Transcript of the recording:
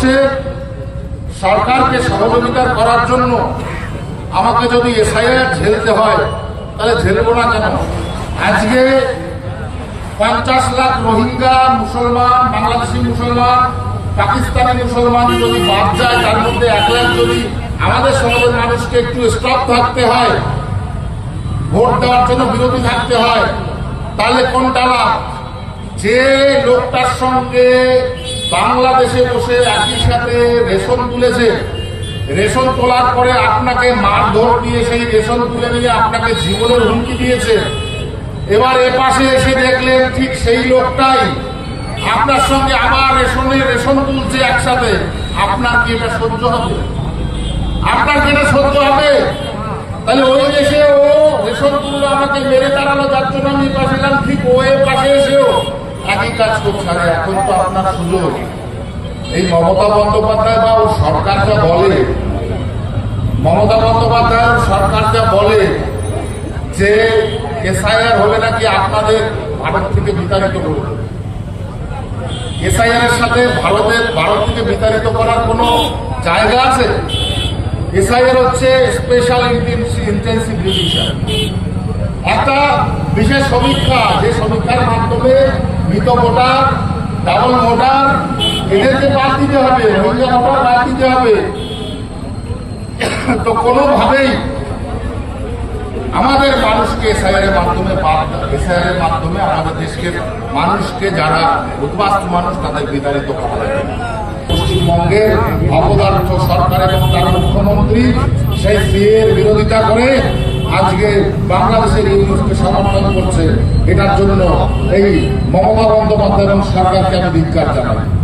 বসে সরকারকে সহযোগিতা করার জন্য আমাকে যদি এসআইআর ঝেলতে হয় তাহলে ঝেলবো না কেন? আজকে 50 লাখ রোহিঙ্গা মুসলমান, বাংলাদেশি মুসলমান, পাকিস্তানি মুসলমান যদি বাদ যায়, তার মধ্যে 1 লাখ যদি আমাদের সমাজের মানুষকে একটু স্টপ থাকতে হয়, ভোট দেওয়ার জন্য বিরোধী থাকতে হয়, তাহলে কোনটা লাভ? যে লোকটার সঙ্গে বাংলাদেশে বসে একই সাথে রেশন তুলেছে, রেশন তোলার পরে আপনাকে মারধর দিয়ে সেই রেশন তুলে নিয়ে আপনাকে জীবনের হুমকি দিয়েছে, এবার এপাশে এসে দেখলেন ঠিক সেই লোকটাই আপনার সঙ্গে আবার রেশন তুলছে একসাথে, আপনার কি এটা সহ্য হবে? আপনার কি এটা সহ্য হবে? তাহলে ওই দেশে ও রেশন তুললো, আমাকে মেরে তাড়ালো, যার জন্য আমি পাশে এলাম, ঠিক ও পাশে এসেও একই কাজ করছে। আর এখন তো আপনার সুযোগ, এই মমতা বন্দ্যোপাধ্যায় বা ও সরকার যা বলে, মমতা বন্দ্যোপাধ্যায় সরকার যা বলে যে এসআইআর হলে নাকি আপনাদের ভারত থেকে বিতাড়িত করবে, এসআইআর এর সাথে ভারত থেকে বিতাড়িত করার কোনো জায়গা আছে? এসআইআর হচ্ছে স্পেশাল ইন্টেন্সিভ রিভিশন, একটা বিশেষ সমীক্ষা, যে সমীক্ষার মাধ্যমে মৃত ভোটার, ডাবল ভোটার এদেরকে বাদ দিতে হবে, রোহিঙ্গা ভোটার বাদ দিতে হবে। তো কোনোভাবেই আমাদের মানুষকে এসআইআর এর মাধ্যমে বাদ দেয়, এসআইআর এর মাধ্যমে আমাদের দেশের মানুষকে, যারা উদ্বাস্তু মানুষ, তাদের বিতাড়িত করা হয়। পশ্চিমবঙ্গের অপদার্থ সরকার এবং তার মুখ্যমন্ত্রী সেই সিএর বিরোধিতা করে আজকে বাংলাদেশের ইউনিয়নকে সমর্থন করছে। এটার জন্য এই মমতা বন্দ্যোপাধ্যায় এবং সরকারকে আমি ধিক্কার জানাই।